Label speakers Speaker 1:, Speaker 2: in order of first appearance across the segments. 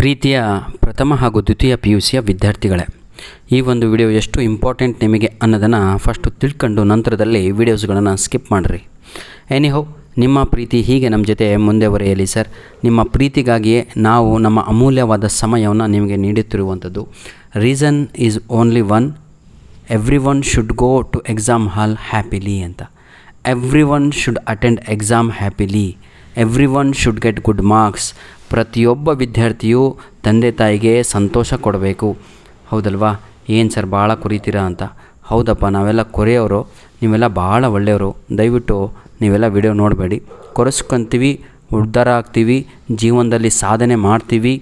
Speaker 1: ಪ್ರೀತಿಯ ಪ್ರಥಮ ಹಾಗೂ ದ್ವಿತೀಯ PUCಯ ವಿದ್ಯಾರ್ಥಿಗಳೇ, ಈ ಒಂದು ವಿಡಿಯೋ ಎಷ್ಟು ಇಂಪಾರ್ಟೆಂಟ್ ನಿಮಗೆ ಅನ್ನೋದನ್ನು ಫಸ್ಟು ತಿಳ್ಕೊಂಡು ನಂತರದಲ್ಲಿ ವೀಡಿಯೋಸ್ಗಳನ್ನು ಸ್ಕಿಪ್ ಮಾಡಿರಿ. ಎನಿಹೌ, ನಿಮ್ಮ ಪ್ರೀತಿ ಹೀಗೆ ನಮ್ಮ ಜೊತೆ ಮುಂದೆವರೆಯಲಿ ಸರ್. ನಿಮ್ಮ ಪ್ರೀತಿಗಾಗಿಯೇ ನಾವು ನಮ್ಮ ಅಮೂಲ್ಯವಾದ ಸಮಯವನ್ನು ನಿಮಗೆ ನೀಡುತ್ತಿರುವಂಥದ್ದು. Reason is only one, everyone should go to exam hall happily ಅಂತ. Everyone should attend exam happily, everyone should get good marks. ಪ್ರತಿಯೊಬ್ಬ ವಿದ್ಯಾರ್ಥಿಯು ತಂದೆ ತಾಯಿಗೆ ಸಂತೋಷ ಕೊಡಬೇಕು. ಹೌದಲ್ವಾ? ಏನು ಸರ್ ಭಾಳ ಕೊರಿತೀರಾ ಅಂತ. ಹೌದಪ್ಪ, ನಾವೆಲ್ಲ ಕೊರೆಯೋರು, ನೀವೆಲ್ಲ ಭಾಳ ಒಳ್ಳೆಯವರು. ದಯವಿಟ್ಟು ನೀವೆಲ್ಲ ವಿಡಿಯೋ ನೋಡಬೇಡಿ. ಕೊರೆಸ್ಕೊಂತೀವಿ, ಉದ್ಧಾರ ಆಗ್ತೀವಿ, ಜೀವನದಲ್ಲಿ ಸಾಧನೆ ಮಾಡ್ತೀವಿ,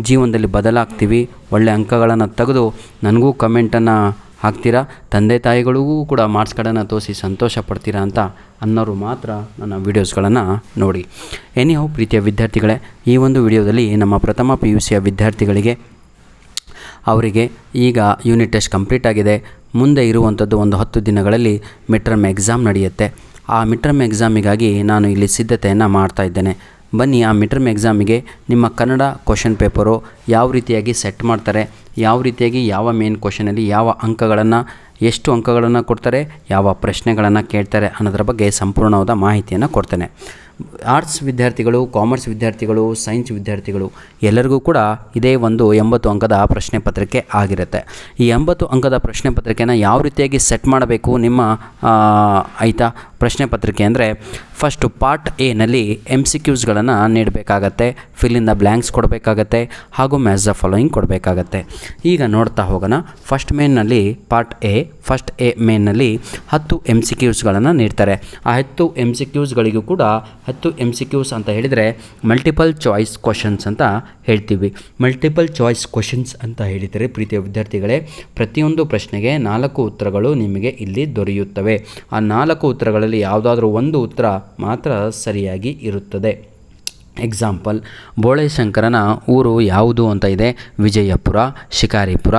Speaker 1: ಜೀವನದಲ್ಲಿ ಬದಲಾಗ್ತೀವಿ, ಒಳ್ಳೆಯ ಅಂಕಗಳನ್ನು ತೆಗೆದು ನನಗೂ ಕಮೆಂಟನ್ನು ಹಾಕ್ತೀರಾ, ತಂದೆ ತಾಯಿಗಳಿಗೂ ಕೂಡ ಮಾರ್ಕ್ಸ್ ಕಾರ್ಡನ್ನು ತೋರಿಸಿ ಸಂತೋಷ ಪಡ್ತೀರಾ ಅಂತ ಅನ್ನೋರು ಮಾತ್ರ ನನ್ನ ವೀಡಿಯೋಸ್ಗಳನ್ನು ನೋಡಿ. ಎನಿಹೌ ಪ್ರೀತಿಯ ವಿದ್ಯಾರ್ಥಿಗಳೇ, ಈ ಒಂದು ವಿಡಿಯೋದಲ್ಲಿ ನಮ್ಮ ಪ್ರಥಮ PUCಯ ವಿದ್ಯಾರ್ಥಿಗಳಿಗೆ ಅವರಿಗೆ ಈಗ ಯೂನಿಟ್ ಟೆಸ್ಟ್ ಕಂಪ್ಲೀಟ್ ಆಗಿದೆ. ಮುಂದೆ ಇರುವಂಥದ್ದು ಒಂದು 10 ದಿನಗಳಲ್ಲಿ ಮಿಡ್ ಟರ್ಮ್ ಎಕ್ಸಾಮ್ ನಡೆಯುತ್ತೆ. ಆ ಮಿಡ್ ಟರ್ಮ್ ಎಕ್ಸಾಮಿಗಾಗಿ ನಾನು ಇಲ್ಲಿ ಸಿದ್ಧತೆಯನ್ನು ಮಾಡ್ತಾಯಿದ್ದೇನೆ. ಬನ್ನಿ, ಆ ಮಿಡ್ ಟರ್ಮ್ ಎಕ್ಸಾಮಿಗೆ ನಿಮ್ಮ ಕನ್ನಡ ಕ್ವಶನ್ ಪೇಪರು ಯಾವ ರೀತಿಯಾಗಿ ಸೆಟ್ ಮಾಡ್ತಾರೆ, ಯಾವ ರೀತಿಯಾಗಿ ಯಾವ ಮೇನ್ ಕ್ವಶನಲ್ಲಿ ಯಾವ ಅಂಕಗಳನ್ನು, ಎಷ್ಟು ಅಂಕಗಳನ್ನು ಕೊಡ್ತಾರೆ, ಯಾವ ಪ್ರಶ್ನೆಗಳನ್ನು ಕೇಳ್ತಾರೆ ಅನ್ನೋದ್ರ ಬಗ್ಗೆ ಸಂಪೂರ್ಣವಾದ ಮಾಹಿತಿಯನ್ನು ಕೊಡ್ತೇನೆ. ಆರ್ಟ್ಸ್ ವಿದ್ಯಾರ್ಥಿಗಳು, ಕಾಮರ್ಸ್ ವಿದ್ಯಾರ್ಥಿಗಳು, ಸೈನ್ಸ್ ವಿದ್ಯಾರ್ಥಿಗಳು ಎಲ್ಲರಿಗೂ ಕೂಡ ಇದೇ ಒಂದು 80 ಅಂಕದ ಪ್ರಶ್ನೆ ಪತ್ರಿಕೆ ಆಗಿರುತ್ತೆ. ಈ 80 ಅಂಕದ ಪ್ರಶ್ನೆ ಪತ್ರಿಕೆನ ಯಾವ ರೀತಿಯಾಗಿ ಸೆಟ್ ಮಾಡಬೇಕು ನಿಮ್ಮ ಆಯಿತಾ ಪ್ರಶ್ನೆ ಪತ್ರಿಕೆ ಅಂದರೆ, ಫಸ್ಟು ಪಾರ್ಟ್ ಎನಲ್ಲಿ MCQಸ್ಗಳನ್ನು ನೀಡಬೇಕಾಗತ್ತೆ, ಫಿಲ್ ಇನ್ ದ ಬ್ಲ್ಯಾಂಕ್ಸ್ ಕೊಡಬೇಕಾಗತ್ತೆ, ಹಾಗೂ ಮ್ಯಾಚ್ ದ ಫಾಲೋಯಿಂಗ್ ಕೊಡಬೇಕಾಗತ್ತೆ. ಈಗ ನೋಡ್ತಾ ಹೋಗೋಣ. ಫಸ್ಟ್ ಮೇನ್ನಲ್ಲಿ ಫಸ್ಟ್ ಎ ಮೇನ್ನಲ್ಲಿ 10 MCQಸ್ಗಳನ್ನು ನೀಡ್ತಾರೆ. ಆ 10 MCQಸ್ಗಳಿಗೂ ಕೂಡ 10 MCQs ಅಂತ ಹೇಳಿದರೆ ಮಲ್ಟಿಪಲ್ ಚಾಯ್ಸ್ ಕ್ವಶನ್ಸ್ ಅಂತ ಹೇಳ್ತೀವಿ. ಮಲ್ಟಿಪಲ್ ಚಾಯ್ಸ್ ಕ್ವಶನ್ಸ್ ಅಂತ ಹೇಳಿದರೆ ಪ್ರೀತಿಯ ವಿದ್ಯಾರ್ಥಿಗಳೇ, ಪ್ರತಿಯೊಂದು ಪ್ರಶ್ನೆಗೆ 4 ಉತ್ತರಗಳು ನಿಮಗೆ ಇಲ್ಲಿ ದೊರೆಯುತ್ತವೆ. ಆ 4 ಉತ್ತರಗಳಲ್ಲಿ ಯಾವುದಾದ್ರೂ ಒಂದು ಉತ್ತರ ಮಾತ್ರ ಸರಿಯಾಗಿ ಇರುತ್ತದೆ. ಎಕ್ಸಾಂಪಲ್, ಬೋಳೆಶಂಕರನ ಊರು ಯಾವುದು ಅಂತ ಇದೆ. ವಿಜಯಪುರ, ಶಿಕಾರಿಪುರ,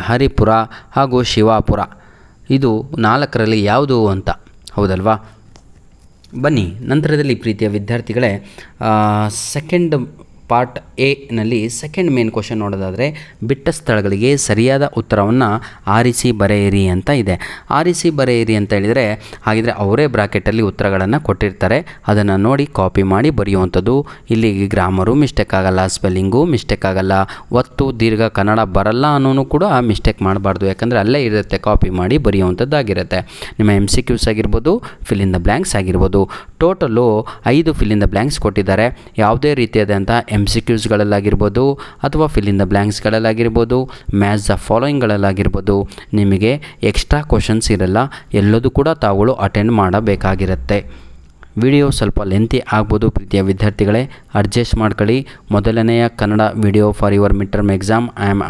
Speaker 1: ಹರಿಪುರ ಹಾಗೂ ಶಿವಾಪುರ. ಇದು 4ರಲ್ಲಿ ಯಾವುದು ಅಂತ. ಹೌದಲ್ವಾ? ಬನ್ನಿ, ನಂತರದಲ್ಲಿ ಪ್ರೀತಿಯ ವಿದ್ಯಾರ್ಥಿಗಳೇ, ಸೆಕೆಂಡ್ ಪಾರ್ಟ್ ಎನಲ್ಲಿ ಸೆಕೆಂಡ್ ಮೇನ್ ಕ್ವಶನ್ ನೋಡೋದಾದರೆ, ಬಿಟ್ಟ ಸ್ಥಳಗಳಿಗೆ ಸರಿಯಾದ ಉತ್ತರವನ್ನು ಆರಿಸಿ ಬರೆಯಿರಿ ಅಂತ ಇದೆ. ಆರಿಸಿ ಬರೆಯಿರಿ ಅಂತ ಹೇಳಿದರೆ, ಹಾಗಿದ್ರೆ ಅವರೇ ಬ್ರಾಕೆಟಲ್ಲಿ ಉತ್ತರಗಳನ್ನು ಕೊಟ್ಟಿರ್ತಾರೆ, ಅದನ್ನು ನೋಡಿ ಕಾಪಿ ಮಾಡಿ ಬರೆಯುವಂಥದ್ದು. ಇಲ್ಲಿ ಗ್ರಾಮರು ಮಿಸ್ಟೇಕ್ ಆಗಲ್ಲ, ಸ್ಪೆಲ್ಲಿಂಗು ಮಿಸ್ಟೇಕ್ ಆಗಲ್ಲ, ಒತ್ತು ದೀರ್ಘ ಕನ್ನಡ ಬರಲ್ಲ ಅನ್ನೋನು ಕೂಡ ಮಿಸ್ಟೇಕ್ ಮಾಡಬಾರ್ದು, ಯಾಕಂದರೆ ಅಲ್ಲೇ ಇರುತ್ತೆ, ಕಾಪಿ ಮಾಡಿ ಬರೆಯುವಂಥದ್ದಾಗಿರುತ್ತೆ. ನಿಮ್ಮ MCQs ಆಗಿರ್ಬೋದು, ಫಿಲ್ ಇನ್ ದ ಬ್ಲ್ಯಾಂಕ್ಸ್ ಆಗಿರ್ಬೋದು. Total 5 fill in the blanks ಕೊಟ್ಟಿದ್ದಾರೆ. ಯಾವುದೇ ರೀತಿಯಾದಂಥ MCQಸ್ಗಳಲ್ಲಾಗಿರ್ಬೋದು ಅಥವಾ ಫಿಲ್ ಇನ್ ದ ಬ್ಲ್ಯಾಂಕ್ಸ್ಗಳಲ್ಲಾಗಿರ್ಬೋದು, ಮ್ಯಾಚ್ ದ ಫಾಲೋಯಿಂಗ್ಗಳಲ್ಲಾಗಿರ್ಬೋದು ನಿಮಗೆ ಎಕ್ಸ್ಟ್ರಾ ಕ್ವಶನ್ಸ್ ಇರಲ್ಲ. ಎಲ್ಲದೂ ಕೂಡ ತಾವುಗಳು ಅಟೆಂಡ್ ಮಾಡಬೇಕಾಗಿರುತ್ತೆ. ವಿಡಿಯೋ ಸ್ವಲ್ಪ ಲೆಂತಿ ಆಗ್ಬೋದು ಪ್ರೀತಿಯ ವಿದ್ಯಾರ್ಥಿಗಳೇ, ಅಡ್ಜಸ್ಟ್ ಮಾಡ್ಕೊಳ್ಳಿ. ಮೊದಲನೆಯ Kannada video for your mid term exam I am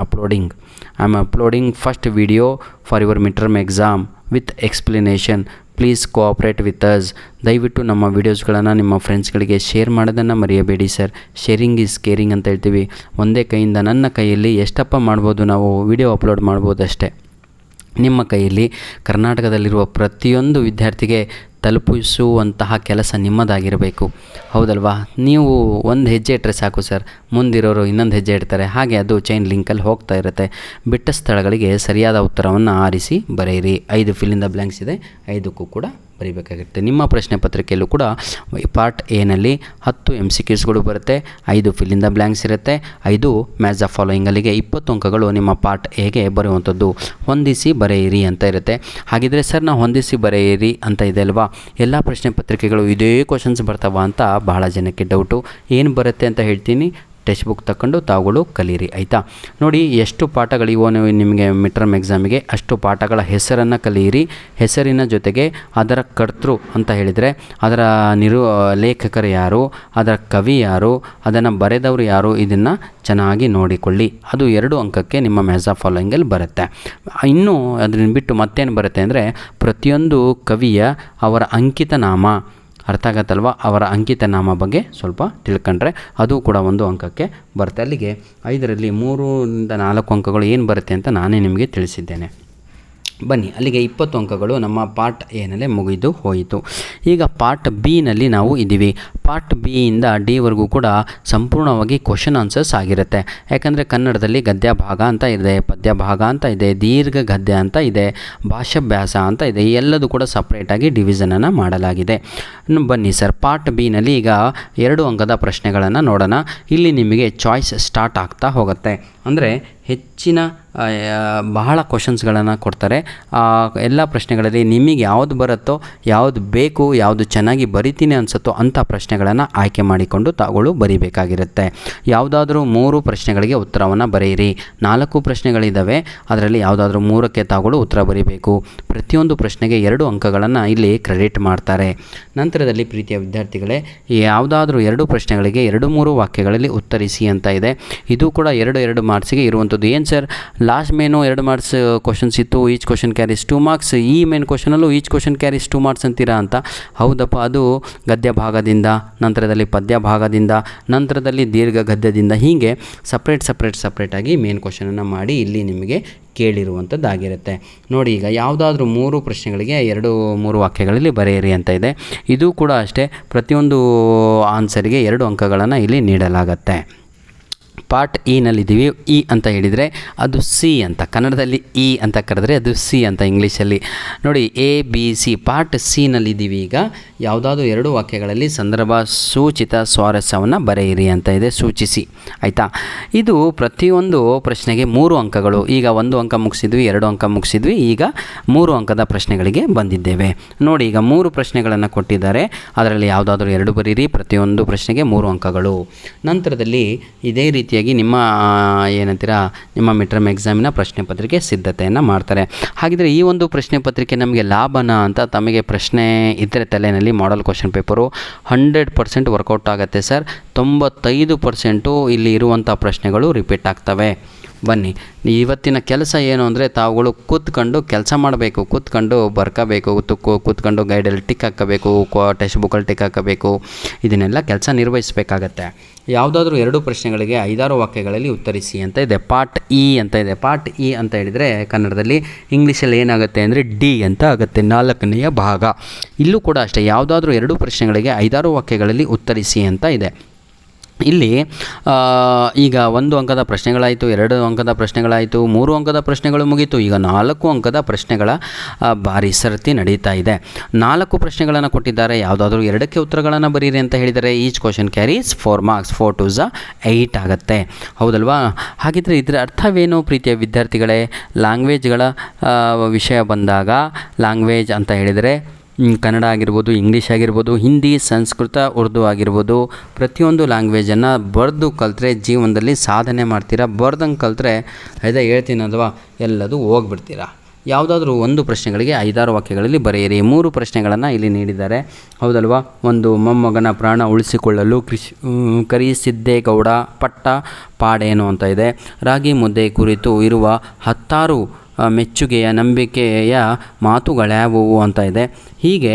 Speaker 1: uploading first video for your mid term exam with explanation. Please cooperate with us. ದಯವಿಟ್ಟು ನಮ್ಮ ವೀಡಿಯೋಸ್ಗಳನ್ನು ನಿಮ್ಮ ಫ್ರೆಂಡ್ಸ್ಗಳಿಗೆ ಶೇರ್ ಮಾಡೋದನ್ನು ಮರೆಯಬೇಡಿ ಸರ್. ಶೇರಿಂಗ್ ಈಸ್ ಕೇರಿಂಗ್ ಅಂತ ಹೇಳ್ತೀವಿ. ಒಂದೇ ಕೈಯಿಂದ ನನ್ನ ಕೈಯಲ್ಲಿ ಎಷ್ಟಪ್ಪ ಮಾಡ್ಬೋದು, ನಾವು ವಿಡಿಯೋ ಅಪ್ಲೋಡ್ ಮಾಡ್ಬೋದು ಅಷ್ಟೇ. ನಿಮ್ಮ ಕೈಯಲ್ಲಿ ಕರ್ನಾಟಕದಲ್ಲಿರುವ ಪ್ರತಿಯೊಂದು ವಿದ್ಯಾರ್ಥಿಗೆ ತಲುಪಿಸುವಂತಹ ಕೆಲಸ ನಿಮ್ಮದಾಗಿರಬೇಕು. ಹೌದಲ್ವಾ? ನೀವು ಒಂದು ಹೆಜ್ಜೆ ಇಟ್ಟರೆ ಸಾಕು ಸರ್, ಮುಂದಿರೋರು ಇನ್ನೊಂದು ಹೆಜ್ಜೆ ಇಡ್ತಾರೆ. ಹಾಗೆ ಅದು ಚೈನ್ ಲಿಂಕಲ್ಲಿ ಹೋಗ್ತಾ ಇರುತ್ತೆ. ಬಿಟ್ಟ ಸ್ಥಳಗಳಿಗೆ ಸರಿಯಾದ ಉತ್ತರವನ್ನು ಆರಿಸಿ ಬರೆಯಿರಿ. 5 ಫಿಲ್ ಇನ್ ದ ಬ್ಲ್ಯಾಂಕ್ಸ್ ಇದೆ, 5ಕ್ಕೂ ಕೂಡ ಬರೀಬೇಕಾಗಿರುತ್ತೆ. ನಿಮ್ಮ ಪ್ರಶ್ನೆ ಪತ್ರಿಕೆಯಲ್ಲೂ ಕೂಡ ಪಾರ್ಟ್ ಎನಲ್ಲಿ 10 MCQಸ್ಗಳು ಬರುತ್ತೆ, 5 ಫಿಲ್ ಇನ್ ದ ಬ್ಲ್ಯಾಂಕ್ಸ್ ಇರುತ್ತೆ, 5 ಮ್ಯಾಚ್ ದ ಫಾಲೋಯಿಂಗಲ್ಲಿಗೆ 20 ಅಂಕಗಳು ನಿಮ್ಮ ಪಾರ್ಟ್ ಎಗೆ ಬರೆಯುವಂಥದ್ದು. ಹೊಂದಿಸಿ ಬರೆಯಿರಿ ಅಂತ ಇರುತ್ತೆ. ಹಾಗಿದ್ರೆ ಸರ್ ನಾವು ಹೊಂದಿಸಿ ಬರೆಯಿರಿ ಅಂತ ಇದೆ ಅಲ್ವಾ, ಎಲ್ಲ ಪ್ರಶ್ನೆ ಪತ್ರಿಕೆಗಳು ಇದೇ ಕ್ವಶನ್ಸ್ ಬರ್ತಾವ ಅಂತ ಬಹಳ ಜನಕ್ಕೆ ಡೌಟು. ಏನು ಬರುತ್ತೆ ಅಂತ ಹೇಳ್ತೀನಿ, ಟೆಕ್ಸ್ಟ್ ಬುಕ್ ತಗೊಂಡು ತಾವುಗಳು ಕಲೀರಿ. ಆಯಿತಾ? ನೋಡಿ, ಎಷ್ಟು ಪಾಠಗಳಿವೋ ನಿಮಗೆ ಮಿಡ್ ಟರ್ಮ್ ಎಕ್ಸಾಮಿಗೆ ಅಷ್ಟು ಪಾಠಗಳ ಹೆಸರನ್ನು ಕಲಿಯಿರಿ. ಹೆಸರಿನ ಜೊತೆಗೆ ಅದರ ಕರ್ತೃ ಅಂತ ಹೇಳಿದರೆ ಅದರ ಲೇಖಕರು ಯಾರು, ಅದರ ಕವಿ ಯಾರು, ಅದನ್ನು ಬರೆದವರು ಯಾರು, ಇದನ್ನು ಚೆನ್ನಾಗಿ ನೋಡಿಕೊಳ್ಳಿ. ಅದು 2 ಅಂಕಕ್ಕೆ ನಿಮ್ಮ ಮ್ಯಾಚ್ ದ ಫಾಲೋಯಿಂಗಲ್ಲಿ ಬರುತ್ತೆ. ಇನ್ನೂ ಅದನ್ನು ಬಿಟ್ಟು ಮತ್ತೇನು ಬರುತ್ತೆ ಅಂದರೆ, ಪ್ರತಿಯೊಂದು ಕವಿಯ ಅವರ ಅಂಕಿತ ನಾಮ ಅರ್ಥ ಆಗತ್ತಲ್ವ, ಅವರ ಅಂಕಿತ ನಾಮ ಬಗ್ಗೆ ಸ್ವಲ್ಪ ತಿಳ್ಕೊಂಡ್ರೆ ಅದು ಕೂಡ 1 ಅಂಕಕ್ಕೆ ಬರುತ್ತೆ. ಅಲ್ಲಿಗೆ 5ರಲ್ಲಿ 3ರಿಂದ 4 ಅಂಕಗಳು ಏನು ಬರುತ್ತೆ ಅಂತ ನಾನೇ ನಿಮಗೆ ತಿಳಿಸಿದ್ದೇನೆ. ಬನ್ನಿ, ಅಲ್ಲಿಗೆ 20 ಅಂಕಗಳು ನಮ್ಮ ಪಾರ್ಟ್ ಎನಲ್ಲಿ ಮುಗಿದು ಹೋಯಿತು. ಈಗ ಪಾರ್ಟ್ ಬಿನಲ್ಲಿ ನಾವು ಇದ್ದೀವಿ. ಪಾರ್ಟ್ ಬಿಯಿಂದ ಡಿವರೆಗೂ ಕೂಡ ಸಂಪೂರ್ಣವಾಗಿ ಕ್ವಶನ್ ಆನ್ಸರ್ಸ್ ಆಗಿರುತ್ತೆ. ಯಾಕಂದರೆ ಕನ್ನಡದಲ್ಲಿ ಗದ್ಯ ಭಾಗ ಅಂತ ಇದೆ, ಪದ್ಯ ಭಾಗ ಅಂತ ಇದೆ, ದೀರ್ಘ ಗದ್ಯ ಅಂತ ಇದೆ, ಭಾಷಾಭ್ಯಾಸ ಅಂತ ಇದೆ. ಈ ಎಲ್ಲದೂ ಕೂಡ ಸಪ್ರೇಟಾಗಿ ಡಿವಿಷನನ್ನು ಮಾಡಲಾಗಿದೆ. ಬನ್ನಿ ಸರ್, ಪಾರ್ಟ್ ಬಿನಲ್ಲಿ ಈಗ 2 ಅಂಕದ ಪ್ರಶ್ನೆಗಳನ್ನು ನೋಡೋಣ. ಇಲ್ಲಿ ನಿಮಗೆ ಚಾಯ್ಸ್ ಸ್ಟಾರ್ಟ್ ಆಗ್ತಾ ಹೋಗುತ್ತೆ. ಅಂದರೆ ಹೆಚ್ಚಿನ ಬಹಳ ಕ್ವಶನ್ಸ್ಗಳನ್ನು ಕೊಡ್ತಾರೆ. ಎಲ್ಲ ಪ್ರಶ್ನೆಗಳಲ್ಲಿ ನಿಮಗೆ ಯಾವುದು ಬರುತ್ತೋ, ಯಾವುದು ಬೇಕು, ಯಾವುದು ಚೆನ್ನಾಗಿ ಬರಿತೀನಿ ಅನಿಸುತ್ತೋ ಅಂಥ ಪ್ರಶ್ನೆಗಳನ್ನು ಆಯ್ಕೆ ಮಾಡಿಕೊಂಡು ತಾವುಗಳು ಬರಿಬೇಕಾಗಿರುತ್ತೆ. ಯಾವುದಾದ್ರೂ 3 ಪ್ರಶ್ನೆಗಳಿಗೆ ಉತ್ತರವನ್ನು ಬರೆಯಿರಿ. 4 ಪ್ರಶ್ನೆಗಳಿದ್ದಾವೆ, ಅದರಲ್ಲಿ ಯಾವುದಾದ್ರೂ 3ಕ್ಕೆ ತಾವುಗಳು ಉತ್ತರ ಬರೀಬೇಕು. ಪ್ರತಿಯೊಂದು ಪ್ರಶ್ನೆಗೆ 2 ಅಂಕಗಳನ್ನು ಇಲ್ಲಿ ಕ್ರೆಡಿಟ್ ಮಾಡ್ತಾರೆ. ನಂತರದಲ್ಲಿ ಪ್ರೀತಿಯ ವಿದ್ಯಾರ್ಥಿಗಳೇ, ಯಾವುದಾದ್ರೂ 2 ಪ್ರಶ್ನೆಗಳಿಗೆ 2-3 ವಾಕ್ಯಗಳಲ್ಲಿ ಉತ್ತರಿಸಿ ಅಂತ ಇದೆ. ಇದು ಕೂಡ 2 ಮಾರ್ಕ್ಸಿಗೆ ಇರುವಂಥದ್ದು. ಏನು sir, last main 2 marks questions ಇತ್ತು, ಈಚ್ ಕ್ವಶನ್ ಕ್ಯಾರೀಸ್ 2 ಮಾರ್ಕ್ಸ್, ಈ ಮೇನ್ ಕ್ವಶನಲ್ಲೂ ಈಚ್ ಕ್ವಶನ್ ಕ್ಯಾರೀಸ್ 2 ಮಾರ್ಕ್ಸ್ ಅಂತೀರಾ ಅಂತ. ಹೌದಪ್ಪ, ಅದು ಗದ್ಯ ಭಾಗದಿಂದ, ನಂತರದಲ್ಲಿ ಪದ್ಯ ಭಾಗದಿಂದ, ನಂತರದಲ್ಲಿ ದೀರ್ಘ ಗದ್ಯದಿಂದ, ಹೀಗೆ ಸಪ್ರೇಟಾಗಿ ಮೇನ್ ಕ್ವಶನನ್ನು ಮಾಡಿ ಇಲ್ಲಿ ನಿಮಗೆ ಕೇಳಿರುವಂಥದ್ದಾಗಿರುತ್ತೆ. ನೋಡಿ, ಈಗ ಯಾವುದಾದ್ರೂ 3 ಪ್ರಶ್ನೆಗಳಿಗೆ 2-3 ವಾಕ್ಯಗಳಲ್ಲಿ ಬರೆಯಿರಿ ಅಂತ ಇದೆ. ಇದು ಕೂಡ ಅಷ್ಟೇ, ಪ್ರತಿಯೊಂದು ಆನ್ಸರಿಗೆ 2 ಅಂಕಗಳನ್ನು ಇಲ್ಲಿ ನೀಡಲಾಗತ್ತೆ. ಪಾರ್ಟ್ ಇನಲ್ಲಿದ್ದೀವಿ. ಇ ಅಂತ ಹೇಳಿದರೆ ಅದು ಸಿ ಅಂತ, ಕನ್ನಡದಲ್ಲಿ ಇ ಅಂತ ಕರೆದ್ರೆ ಅದು ಸಿ ಅಂತ ಇಂಗ್ಲೀಷಲ್ಲಿ. ನೋಡಿ, ABC ಪಾರ್ಟ್ ಸಿನಲ್ಲಿದ್ದೀವಿ. ಈಗ ಯಾವುದಾದ್ರೂ 2 ವಾಕ್ಯಗಳಲ್ಲಿ ಸಂದರ್ಭ ಸೂಚಿತ ಸ್ವಾರಸ್ಯವನ್ನು ಬರೆಯಿರಿ ಅಂತ ಇದೆ, ಸೂಚಿಸಿ. ಆಯಿತಾ? ಇದು ಪ್ರತಿಯೊಂದು ಪ್ರಶ್ನೆಗೆ 3 ಅಂಕಗಳು. ಈಗ 1 ಅಂಕ ಮುಗಿಸಿದ್ವಿ, 2 ಅಂಕ ಮುಗಿಸಿದ್ವಿ, ಈಗ 3 ಅಂಕದ ಪ್ರಶ್ನೆಗಳಿಗೆ ಬಂದಿದ್ದೇವೆ. ನೋಡಿ, ಈಗ 3 ಪ್ರಶ್ನೆಗಳನ್ನು ಕೊಟ್ಟಿದ್ದಾರೆ, ಅದರಲ್ಲಿ ಯಾವುದಾದ್ರೂ 2 ಬರೀರಿ. ಪ್ರತಿಯೊಂದು ಪ್ರಶ್ನೆಗೆ 3 ಅಂಕಗಳು. ನಂತರದಲ್ಲಿ ಇದೇ ರೀತಿಯಾಗಿ ನಿಮ್ಮ ನಿಮ್ಮ ಮಿಡ್ ಟರ್ಮ್ ಎಕ್ಸಾಮಿನ ಪ್ರಶ್ನೆ ಪತ್ರಿಕೆ ಸಿದ್ಧತೆಯನ್ನು ಮಾಡ್ತಾರೆ. ಹಾಗಿದ್ರೆ ಈ ಒಂದು ಪ್ರಶ್ನೆ ಪತ್ರಿಕೆ ನಮಗೆ ಲಾಭನ ಅಂತ ತಮಗೆ ಪ್ರಶ್ನೆ ಇದ್ದರೆ ತಲೆಯಲ್ಲಿ, ಮಾಡೆಲ್ ಕ್ವಶನ್ ಪೇಪರು 100% ವರ್ಕೌಟ್ ಆಗುತ್ತೆ ಸರ್. 95% ಇಲ್ಲಿ ಇರುವಂಥ ಪ್ರಶ್ನೆಗಳು ರಿಪೀಟ್ ಆಗ್ತವೆ. ಬನ್ನಿ, ಇವತ್ತಿನ ಕೆಲಸ ಏನು ಅಂದರೆ ತಾವುಗಳು ಕೂತ್ಕೊಂಡು ಕೆಲಸ ಮಾಡಬೇಕು, ಕೂತ್ಕೊಂಡು ಬರ್ಕೋಬೇಕು, ಕೂತ್ಕೊಂಡು ಗೈಡಲ್ಲಿ ಟಿಕ್ ಹಾಕಬೇಕು, ಟೆಕ್ಸ್ಟ್ ಬುಕ್ಕಲ್ಲಿ ಟಿಕ್ ಹಾಕಬೇಕು, ಇದನ್ನೆಲ್ಲ ಕೆಲಸ ನಿರ್ವಹಿಸಬೇಕಾಗತ್ತೆ. ಯಾವುದಾದ್ರೂ 2 ಪ್ರಶ್ನೆಗಳಿಗೆ 5-6 ವಾಕ್ಯಗಳಲ್ಲಿ ಉತ್ತರಿಸಿ ಅಂತ ಇದೆ. ಪಾರ್ಟ್ ಇ ಅಂತ ಇದೆ. ಪಾರ್ಟ್ ಇ ಅಂತ ಹೇಳಿದರೆ ಕನ್ನಡದಲ್ಲಿ, ಇಂಗ್ಲೀಷಲ್ಲಿ ಏನಾಗುತ್ತೆ ಅಂದರೆ ಡಿ ಅಂತ ಆಗುತ್ತೆ, 4ನೇ ಭಾಗ. ಇಲ್ಲೂ ಕೂಡ ಅಷ್ಟೇ, ಯಾವುದಾದ್ರೂ 2 ಪ್ರಶ್ನೆಗಳಿಗೆ 5-6 ವಾಕ್ಯಗಳಲ್ಲಿ ಉತ್ತರಿಸಿ ಅಂತ ಇದೆ. ಇಲ್ಲಿ ಈಗ 1 ಅಂಕದ ಪ್ರಶ್ನೆಗಳಾಯಿತು, 2 ಅಂಕದ ಪ್ರಶ್ನೆಗಳಾಯಿತು, 3 ಅಂಕದ ಪ್ರಶ್ನೆಗಳು ಮುಗೀತು. ಈಗ 4 ಅಂಕದ ಪ್ರಶ್ನೆಗಳ ಭಾರಿ ಸರತಿ ನಡೀತಾ ಇದೆ. 4 ಪ್ರಶ್ನೆಗಳನ್ನು ಕೊಟ್ಟಿದ್ದಾರೆ, ಯಾವುದಾದ್ರೂ 2ಕ್ಕೆ ಉತ್ತರಗಳನ್ನು ಬರೀರಿ ಅಂತ ಹೇಳಿದರೆ each question carries 4 marks, 4 2s 8 ಆಗುತ್ತೆ. ಹೌದಲ್ವಾ? ಹಾಗಿದ್ರೆ ಇದರ ಅರ್ಥವೇನು ಪ್ರೀತಿಯ ವಿದ್ಯಾರ್ಥಿಗಳೇ? ಲ್ಯಾಂಗ್ವೇಜ್ಗಳ ವಿಷಯ ಬಂದಾಗ, ಲ್ಯಾಂಗ್ವೇಜ್ ಅಂತ ಹೇಳಿದರೆ ಕನ್ನಡ ಆಗಿರ್ಬೋದು, ಇಂಗ್ಲೀಷ್ ಆಗಿರ್ಬೋದು, ಹಿಂದಿ, ಸಂಸ್ಕೃತ, ಉರ್ದು ಆಗಿರ್ಬೋದು, ಪ್ರತಿಯೊಂದು ಲ್ಯಾಂಗ್ವೇಜನ್ನು ಬರೆದು ಕಲಿತ್ರೆ ಜೀವನದಲ್ಲಿ ಸಾಧನೆ ಮಾಡ್ತೀರಾ. ಬರ್ದಂಗೆ ಕಲಿತ್ರೆ ಅದೇ ಹೇಳ್ತೀನಲ್ವ, ಎಲ್ಲದೂ ಹೋಗ್ಬಿಡ್ತೀರಾ. ಯಾವುದಾದ್ರೂ 1 ಪ್ರಶ್ನೆಗಳಿಗೆ 5-6 ವಾಕ್ಯಗಳಲ್ಲಿ ಬರೆಯಿರಿ. 3 ಪ್ರಶ್ನೆಗಳನ್ನು ಇಲ್ಲಿ ನೀಡಿದ್ದಾರೆ, ಹೌದಲ್ವಾ? ಒಂದು ಮೊಮ್ಮಗನ ಪ್ರಾಣ ಉಳಿಸಿಕೊಳ್ಳಲು ಕರಿಸಿದ್ದೇಗೌಡ ಪಟ್ಟ ಪಾಡೇನು ಅಂತ ಇದೆ. ರಾಗಿ ಮುದ್ದೆ ಕುರಿತು ಇರುವ 10 ಮೆಚ್ಚುಗೆಯ ನಂಬಿಕೆಯ ಮಾತುಗಳ್ಯಾವುವು ಅಂತ ಇದೆ. ಹೀಗೆ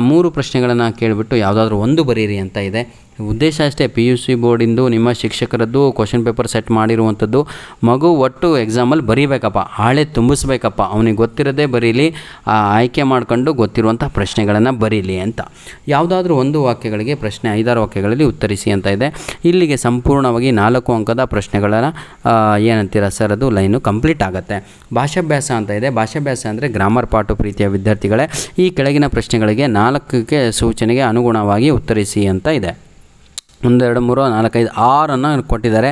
Speaker 1: 3 ಪ್ರಶ್ನೆಗಳನ್ನು ಕೇಳಿಬಿಟ್ಟು ಯಾವುದಾದ್ರೂ 1 ಬರೀರಿ ಅಂತ ಇದೆ. ಉದ್ದೇಶ ಅಷ್ಟೇ, PUC ಬೋರ್ಡಿಂದು ನಿಮ್ಮ ಶಿಕ್ಷಕರದ್ದು ಕ್ವಶನ್ ಪೇಪರ್ ಸೆಟ್ ಮಾಡಿರುವಂಥದ್ದು. ಮಗು ಒಟ್ಟು ಎಕ್ಸಾಮಲ್ಲಿ ಬರೀಬೇಕಪ್ಪ, ಹಾಳೆ ತುಂಬಿಸ್ಬೇಕಪ್ಪ, ಅವನಿಗೆ ಗೊತ್ತಿರೋದೇ ಬರೀಲಿ, ಆಯ್ಕೆ ಮಾಡ್ಕೊಂಡು ಗೊತ್ತಿರುವಂಥ ಪ್ರಶ್ನೆಗಳನ್ನು ಬರೀಲಿ ಅಂತ. ಯಾವುದಾದ್ರೂ 1 ವಾಕ್ಯಗಳಿಗೆ ಪ್ರಶ್ನೆ 5-6 ವಾಕ್ಯಗಳಲ್ಲಿ ಉತ್ತರಿಸಿ ಅಂತ ಇದೆ. ಇಲ್ಲಿಗೆ ಸಂಪೂರ್ಣವಾಗಿ 4 ಅಂಕದ ಪ್ರಶ್ನೆಗಳನ್ನು ಏನಂತೀರ ಸರ್, ಅದು ಲೈನು ಕಂಪ್ಲೀಟ್ ಆಗುತ್ತೆ. ಭಾಷಾಭ್ಯಾಸ ಅಂತ ಇದೆ. ಭಾಷಾಭ್ಯಾಸ ಅಂದರೆ ಗ್ರಾಮರ್ ಪಾಠು ಪ್ರೀತಿಯ ವಿದ್ಯಾರ್ಥಿಗಳೇ. ಈ ಕೆಳಗಿನ ಪ್ರಶ್ನೆಗಳಿಗೆ 4ಕ್ಕೆ ಸೂಚನೆಗೆ ಅನುಗುಣವಾಗಿ ಉತ್ತರಿಸಿ ಅಂತ ಇದೆ. 1 2 3 4 5 6 ಕೊಟ್ಟಿದ್ದಾರೆ.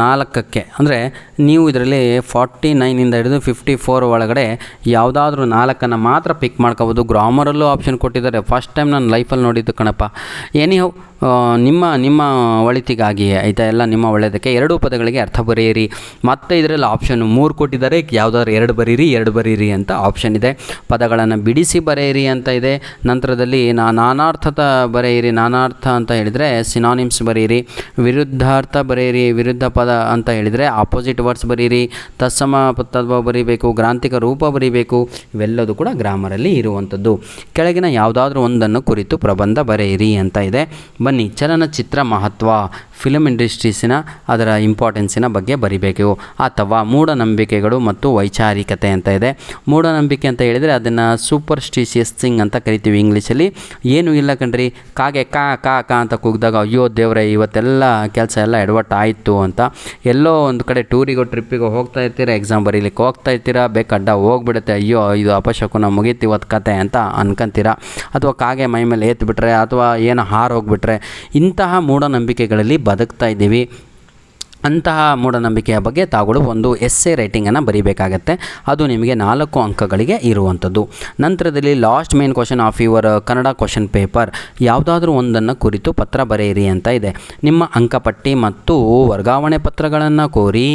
Speaker 1: 4ಕ್ಕೆ ಅಂದರೆ ನೀವು ಇದರಲ್ಲಿ 49ಇಂದ ಹಿಡಿದು 54 ಒಳಗಡೆ ಯಾವುದಾದ್ರೂ 4 ಮಾತ್ರ ಪಿಕ್ ಮಾಡ್ಕೋಬೋದು. ಗ್ರಾಮರಲ್ಲೂ ಆಪ್ಷನ್ ಕೊಟ್ಟಿದ್ದಾರೆ, ಫಸ್ಟ್ ಟೈಮ್ ನಾನು ಲೈಫಲ್ಲಿ ನೋಡಿದ್ದು ಕಣಪ್ಪ. ಎನಿಹೌ ನಿಮ್ಮ ಒಳಿತಿಗಾಗಿ ಆಯಿತಾ, ಎಲ್ಲ ನಿಮ್ಮ ಒಳ್ಳೆಯದಕ್ಕೆ. 2 ಪದಗಳಿಗೆ ಅರ್ಥ ಬರೆಯಿರಿ. ಮತ್ತು ಇದರಲ್ಲಿ ಆಪ್ಷನ್ 3 ಕೊಟ್ಟಿದ್ದಾರೆ, ಯಾವುದಾದ್ರು 2 ಬರೀರಿ ಅಂತ ಆಪ್ಷನ್ ಇದೆ. ಪದಗಳನ್ನು ಬಿಡಿಸಿ ಬರೆಯಿರಿ ಅಂತ ಇದೆ. ನಂತರದಲ್ಲಿ ನಾನಾರ್ಥದ ಬರೆಯಿರಿ. ನಾನಾರ್ಥ ಅಂತ ಹೇಳಿದರೆ ಸಿನಾನಿಮ್ಸ್ ಬರೆಯಿರಿ. ವಿರುದ್ಧಾರ್ಥ ಬರೆಯಿರಿ. ವಿರುದ್ಧ ಪದ ಅಂತ ಹೇಳಿದರೆ ಆಪೋಸಿಟ್ ವರ್ಡ್ಸ್ ಬರೀರಿ. ತತ್ಸಮ ತದ್ಭವ ಬರೀಬೇಕು. ಗ್ರಾಂಥಿಕ ರೂಪ ಬರೀಬೇಕು. ಇವೆಲ್ಲದೂ ಕೂಡ ಗ್ರಾಮರಲ್ಲಿ ಇರುವಂಥದ್ದು. ಕೆಳಗಿನ ಯಾವುದಾದ್ರೂ ಒಂದನ್ನು ಕುರಿತು ಪ್ರಬಂಧ ಬರೆಯಿರಿ ಅಂತ ಇದೆ. ಬನ್ನಿ, ಚಲನಚಿತ್ರ ಮಹತ್ವ, ಫಿಲಮ್ ಇಂಡಸ್ಟ್ರೀಸಿನ ಅದರ ಇಂಪಾರ್ಟೆನ್ಸಿನ ಬಗ್ಗೆ ಬರಿಬೇಕು. ಅಥವಾ ಮೂಢನಂಬಿಕೆಗಳು ಮತ್ತು ವೈಚಾರಿಕತೆ ಅಂತ ಇದೆ. ಮೂಢನಂಬಿಕೆ ಅಂತ ಹೇಳಿದರೆ ಅದನ್ನು ಸೂಪರ್ಸ್ಟಿಷಿಯಸ್ ಥಿಂಗ್ ಅಂತ ಕರಿತೀವಿ ಇಂಗ್ಲೀಷಲ್ಲಿ. ಏನೂ ಇಲ್ಲ ಕಣ್ರಿ, ಕಾಗೆ ಕಾ ಅಂತ ಕೂಗಿದಾಗ ಅಯ್ಯೋ ದೇವರೇ ಇವತ್ತೆಲ್ಲ ಕೆಲಸ ಎಲ್ಲ ಎಡವಟ್ಟಾಯಿತು ಅಂತ. ಎಲ್ಲೋ ಒಂದು ಕಡೆ ಟೂರಿಗೋ ಟ್ರಿಪ್ಪಿಗೋ ಹೋಗ್ತಾ ಇರ್ತೀರ, ಎಕ್ಸಾಮ್ ಬರೀಲಿಕ್ಕೆ ಹೋಗ್ತಾ ಇರ್ತೀರ, ಬೇಕಡ್ಡ ಹೋಗ್ಬಿಡುತ್ತೆ, ಅಯ್ಯೋ ಇದು ಅಪಶಕುನ ಮುಗೀತು ಇವತ್ತು ಕತೆ ಅಂತ ಅನ್ಕೊಂತೀರ. ಅಥವಾ ಕಾಗೆ ಮೈ ಮೇಲೆ ಏತ್ಬಿಟ್ರೆ ಅಥವಾ ಏನೋ ಹೋಗ್ಬಿಟ್ರೆ, ಇಂತಹ ಮೂಢನಂಬಿಕೆಗಳಲ್ಲಿ ಬದುಕ್ತಾ ಇದ್ದೀವಿ. ಅಂತಹ ಮೂಢನಂಬಿಕೆಯ ಬಗ್ಗೆ ತಾವುಗಳು ಒಂದು ಎಸ್ಸೆ ರೈಟಿಂಗನ್ನು ಬರೀಬೇಕಾಗತ್ತೆ. ಅದು ನಿಮಗೆ 4 ಅಂಕಗಳಿಗೆ ಇರುವಂಥದ್ದು. ನಂತರದಲ್ಲಿ last main question of your Kannada question paper, ಯಾವುದಾದ್ರೂ ಒಂದನ್ನು ಕುರಿತು ಪತ್ರ ಬರೆಯಿರಿ ಅಂತ ಇದೆ. ನಿಮ್ಮ ಅಂಕಪಟ್ಟಿ ಮತ್ತು ವರ್ಗಾವಣೆ ಪತ್ರಗಳನ್ನು ಕೋರಿ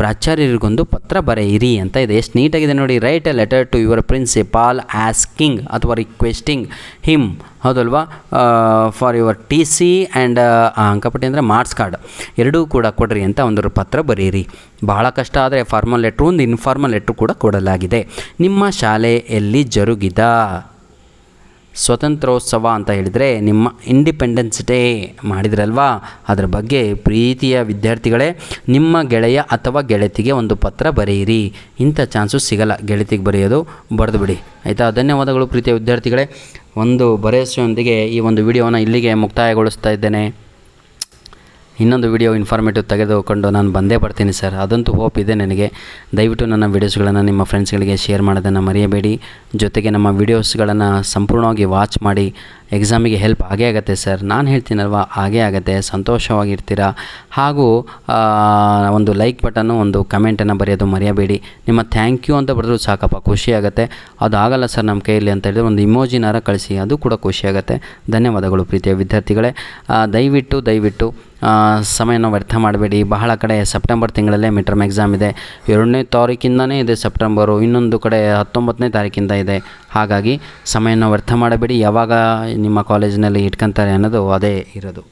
Speaker 1: ಪ್ರಾಚಾರ್ಯರಿಗೊಂದು ಪತ್ರ ಬರೆಯಿರಿ ಅಂತ ಇದೆ. ಎಷ್ಟು ನೀಟಾಗಿದೆ ನೋಡಿ. Write a letter to your principal asking ಅಥವಾ ರಿಕ್ವೆಸ್ಟಿಂಗ್ ಹಿಮ್, ಹೌದಲ್ವಾ, ಫಾರ್ ಯುವರ್ TC ಆ್ಯಂಡ್ ಅಂಕಪಟ್ಟಿ ಅಂದರೆ ಮಾರ್ಕ್ಸ್ ಕಾರ್ಡ್ ಎರಡೂ ಕೂಡ ಕೊಡ್ರಿ ಅಂತ ಒಂದು ಪತ್ರ ಬರೀರಿ. ಬಹಳ ಕಷ್ಟ ಆದರೆ ಫಾರ್ಮಲ್ ಲೆಟ್ರು, ಒಂದು ಇನ್ಫಾರ್ಮಲ್ ಲೆಟ್ರು ಕೂಡ ಕೊಡಲಾಗಿದೆ. ನಿಮ್ಮ ಶಾಲೆಯಲ್ಲಿ ಜರುಗಿದ ಸ್ವತಂತ್ರೋತ್ಸವ ಅಂತ ಹೇಳಿದರೆ ನಿಮ್ಮ ಇಂಡಿಪೆಂಡೆನ್ಸ್ ಡೇ ಮಾಡಿದ್ರಲ್ವಾ, ಅದರ ಬಗ್ಗೆ ಪ್ರೀತಿಯ ವಿದ್ಯಾರ್ಥಿಗಳೇ ನಿಮ್ಮ ಗೆಳೆಯ ಅಥವಾ ಗೆಳತಿಗೆ ಒಂದು ಪತ್ರ ಬರೆಯಿರಿ. ಇಂಥ ಚಾನ್ಸು ಸಿಗಲ್ಲ ಗೆಳತಿಗೆ ಬರೆಯೋದು, ಬರೆದು ಬಿಡಿ ಆಯಿತಾ. ಧನ್ಯವಾದಗಳು ಪ್ರೀತಿಯ ವಿದ್ಯಾರ್ಥಿಗಳೇ. ಒಂದು ಭರವಸೆಯೊಂದಿಗೆ ಈ ಒಂದು ವಿಡಿಯೋನ ಇಲ್ಲಿಗೆ ಮುಕ್ತಾಯಗೊಳಿಸ್ತಾ ಇದ್ದೇನೆ. ಇನ್ನೊಂದು ವಿಡಿಯೋ ಇನ್ಫಾರ್ಮೇಟಿವ್ ತೆಗೆದುಕೊಂಡು ನಾನು ಬಂದೇ ಬರ್ತೀನಿ ಸರ್, ಅದಂತೂ ಹೋಪ್ ಇದೆ ನನಗೆ. ದಯವಿಟ್ಟು ನನ್ನ ವೀಡಿಯೋಸ್ಗಳನ್ನು ನಿಮ್ಮ ಫ್ರೆಂಡ್ಸ್ಗಳಿಗೆ ಶೇರ್ ಮಾಡೋದನ್ನು ಮರೆಯಬೇಡಿ. ಜೊತೆಗೆ ನಮ್ಮ ವೀಡಿಯೋಸ್ಗಳನ್ನು ಸಂಪೂರ್ಣವಾಗಿ ವಾಚ್ ಮಾಡಿ. ಎಕ್ಸಾಮಿಗೆ ಹೆಲ್ಪ್ ಆಗೇ ಆಗುತ್ತೆ ಸರ್, ನಾನು ಹೇಳ್ತೀನಲ್ವ, ಆಗೇ ಆಗುತ್ತೆ. ಸಂತೋಷವಾಗಿರ್ತೀರ. ಹಾಗೂ ಒಂದು ಲೈಕ್ ಬಟನ್ನು, ಒಂದು ಕಮೆಂಟನ್ನು ಬರೆಯೋದು ಮರೆಯಬೇಡಿ. ನಿಮ್ಮ ಥ್ಯಾಂಕ್ ಯು ಅಂತ ಬರೆದ್ರೂ ಸಾಕಪ್ಪ, ಖುಷಿಯಾಗುತ್ತೆ. ಅದು ಆಗಲ್ಲ ಸರ್ ನಮ್ಮ ಕೈಯಲ್ಲಿ ಅಂತ ಹೇಳಿದ್ರೆ ಒಂದು ಇಮೋಜಿನಾರ ಕಳಿಸಿ, ಅದು ಕೂಡ ಖುಷಿಯಾಗುತ್ತೆ. ಧನ್ಯವಾದಗಳು ಪ್ರೀತಿಯ ವಿದ್ಯಾರ್ಥಿಗಳೇ. ದಯವಿಟ್ಟು ಸಮಯನ ವ್ಯರ್ಥ ಮಾಡಬೇಡಿ. ಬಹಳ ಕಡೆ ಸೆಪ್ಟೆಂಬರ್ ತಿಂಗಳಲ್ಲೇ ಮಿಡ್ ಟರ್ಮ್ ಎಕ್ಸಾಮ್ ಇದೆ. 2ನೇ ತಾರೀಕಿಂದನೇ ಇದೆ ಸೆಪ್ಟೆಂಬರು, ಇನ್ನೊಂದು ಕಡೆ 19ನೇ ತಾರೀಕಿಂದ ಇದೆ. ಹಾಗಾಗಿ ಸಮಯನ ವ್ಯರ್ಥ ಮಾಡಬೇಡಿ. ಯಾವಾಗ ನಿಮ್ಮ ಕಾಲೇಜಿನಲ್ಲಿ ಇಟ್ಕೊತಾರೆ ಅನ್ನೋದು ಅದೇ ಇರೋದು.